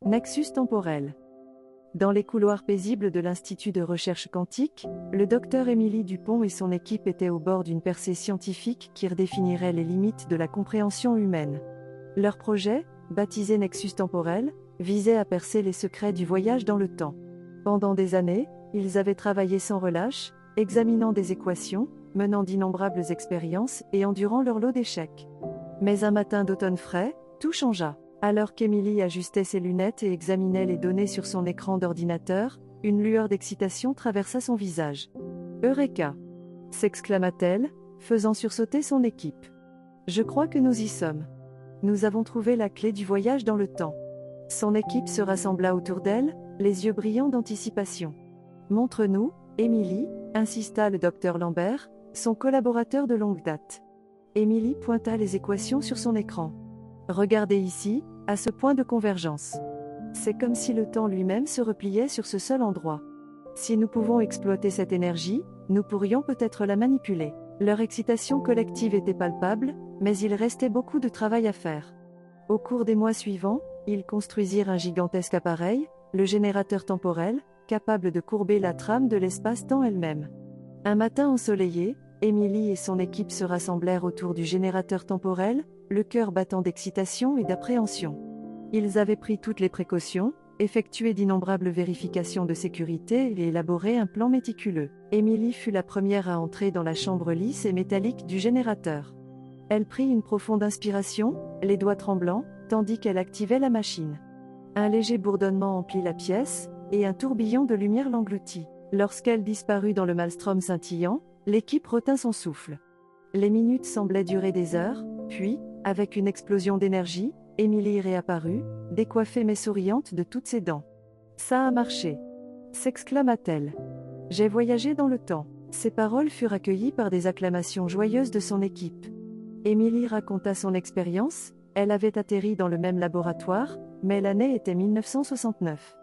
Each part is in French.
Nexus temporel. Dans les couloirs paisibles de l'Institut de recherche quantique, le docteur Émilie Dupont et son équipe étaient au bord d'une percée scientifique qui redéfinirait les limites de la compréhension humaine. Leur projet, baptisé Nexus temporel, visait à percer les secrets du voyage dans le temps. Pendant des années, ils avaient travaillé sans relâche, examinant des équations, menant d'innombrables expériences et endurant leur lot d'échecs. Mais un matin d'automne frais, tout changea. Alors qu'Émilie ajustait ses lunettes et examinait les données sur son écran d'ordinateur, une lueur d'excitation traversa son visage. « Eureka !» s'exclama-t-elle, faisant sursauter son équipe. « Je crois que nous y sommes. Nous avons trouvé la clé du voyage dans le temps. » Son équipe se rassembla autour d'elle, les yeux brillants d'anticipation. « Montre-nous, Émilie » insista le docteur Lambert, son collaborateur de longue date. Émilie pointa les équations sur son écran. « Regardez ici, à ce point de convergence. C'est comme si le temps lui-même se repliait sur ce seul endroit. Si nous pouvons exploiter cette énergie, nous pourrions peut-être la manipuler. » Leur excitation collective était palpable, mais il restait beaucoup de travail à faire. Au cours des mois suivants, ils construisirent un gigantesque appareil, le générateur temporel, capable de courber la trame de l'espace-temps elle-même. Un matin ensoleillé, Émilie et son équipe se rassemblèrent autour du générateur temporel, le cœur battant d'excitation et d'appréhension. Ils avaient pris toutes les précautions, effectué d'innombrables vérifications de sécurité et élaboré un plan méticuleux. Émilie fut la première à entrer dans la chambre lisse et métallique du générateur. Elle prit une profonde inspiration, les doigts tremblants, tandis qu'elle activait la machine. Un léger bourdonnement emplit la pièce, et un tourbillon de lumière l'engloutit. Lorsqu'elle disparut dans le maelstrom scintillant, l'équipe retint son souffle. Les minutes semblaient durer des heures, puis, avec une explosion d'énergie, Émilie réapparut, décoiffée mais souriante de toutes ses dents. « Ça a marché !» s'exclama-t-elle. « J'ai voyagé dans le temps. » Ces paroles furent accueillies par des acclamations joyeuses de son équipe. Émilie raconta son expérience. Elle avait atterri dans le même laboratoire, mais l'année était 1969.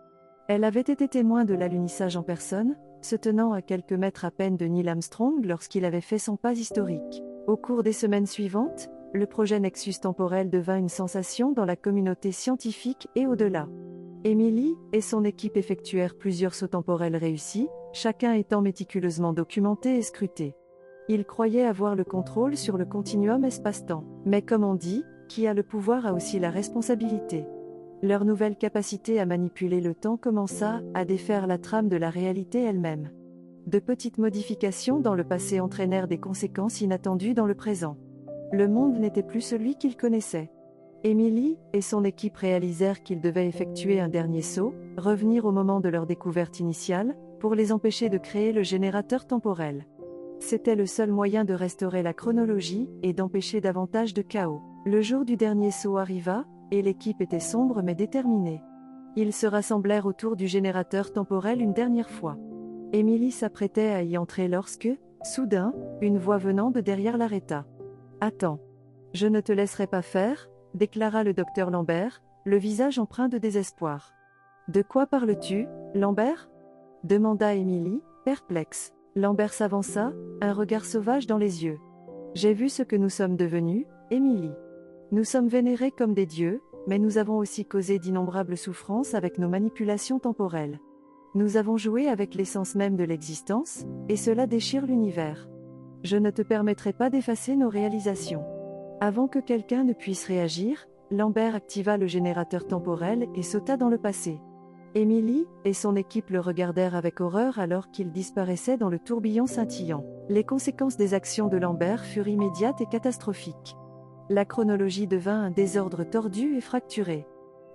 Elle avait été témoin de l'alunissage en personne, se tenant à quelques mètres à peine de Neil Armstrong lorsqu'il avait fait son pas historique. Au cours des semaines suivantes, le projet Nexus temporel devint une sensation dans la communauté scientifique et au-delà. Émilie et son équipe effectuèrent plusieurs sauts temporels réussis, chacun étant méticuleusement documenté et scruté. Ils croyaient avoir le contrôle sur le continuum espace-temps. Mais comme on dit, qui a le pouvoir a aussi la responsabilité. Leur nouvelle capacité à manipuler le temps commença à défaire la trame de la réalité elle-même. De petites modifications dans le passé entraînèrent des conséquences inattendues dans le présent. Le monde n'était plus celui qu'ils connaissaient. Émilie et son équipe réalisèrent qu'ils devaient effectuer un dernier saut, revenir au moment de leur découverte initiale, pour les empêcher de créer le générateur temporel. C'était le seul moyen de restaurer la chronologie et d'empêcher davantage de chaos. Le jour du dernier saut arriva, et l'équipe était sombre mais déterminée. Ils se rassemblèrent autour du générateur temporel une dernière fois. Émilie s'apprêtait à y entrer lorsque, soudain, une voix venant de derrière l'arrêta. « Attends. Je ne te laisserai pas faire », déclara le docteur Lambert, le visage empreint de désespoir. « De quoi parles-tu, Lambert ?» demanda Émilie, perplexe. Lambert s'avança, un regard sauvage dans les yeux. « J'ai vu ce que nous sommes devenus, Émilie. Nous sommes vénérés comme des dieux, mais nous avons aussi causé d'innombrables souffrances avec nos manipulations temporelles. Nous avons joué avec l'essence même de l'existence, et cela déchire l'univers. Je ne te permettrai pas d'effacer nos réalisations. » Avant que quelqu'un ne puisse réagir, Lambert activa le générateur temporel et sauta dans le passé. Émilie et son équipe le regardèrent avec horreur alors qu'il disparaissait dans le tourbillon scintillant. Les conséquences des actions de Lambert furent immédiates et catastrophiques. La chronologie devint un désordre tordu et fracturé.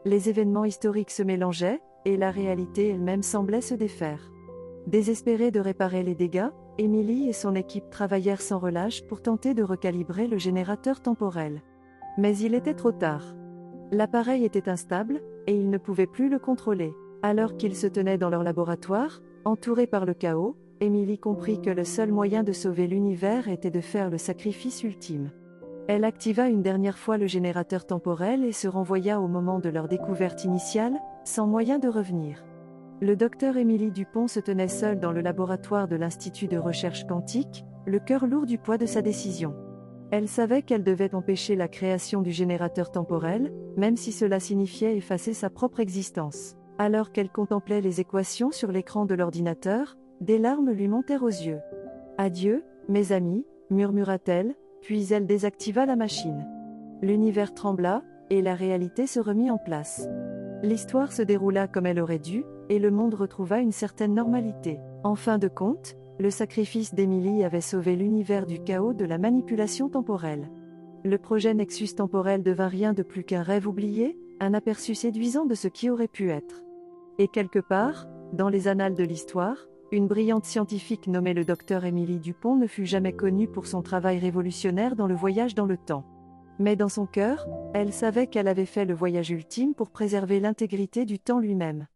Les événements historiques se mélangeaient, et la réalité elle-même semblait se défaire. Désespérés de réparer les dégâts, Émilie et son équipe travaillèrent sans relâche pour tenter de recalibrer le générateur temporel. Mais il était trop tard. L'appareil était instable, et ils ne pouvaient plus le contrôler. Alors qu'ils se tenaient dans leur laboratoire, entourés par le chaos, Émilie comprit que le seul moyen de sauver l'univers était de faire le sacrifice ultime. Elle activa une dernière fois le générateur temporel et se renvoya au moment de leur découverte initiale, sans moyen de revenir. Le docteur Émilie Dupont se tenait seule dans le laboratoire de l'Institut de recherche quantique, le cœur lourd du poids de sa décision. Elle savait qu'elle devait empêcher la création du générateur temporel, même si cela signifiait effacer sa propre existence. Alors qu'elle contemplait les équations sur l'écran de l'ordinateur, des larmes lui montèrent aux yeux. « Adieu, mes amis », murmura-t-elle, puis elle désactiva la machine. L'univers trembla, et la réalité se remit en place. L'histoire se déroula comme elle aurait dû, et le monde retrouva une certaine normalité. En fin de compte, le sacrifice d'Emily avait sauvé l'univers du chaos de la manipulation temporelle. Le projet Nexus temporel devint rien de plus qu'un rêve oublié, un aperçu séduisant de ce qui aurait pu être. Et quelque part, dans les annales de l'histoire, une brillante scientifique nommée le docteur Émilie Dupont ne fut jamais connue pour son travail révolutionnaire dans le voyage dans le temps. Mais dans son cœur, elle savait qu'elle avait fait le voyage ultime pour préserver l'intégrité du temps lui-même.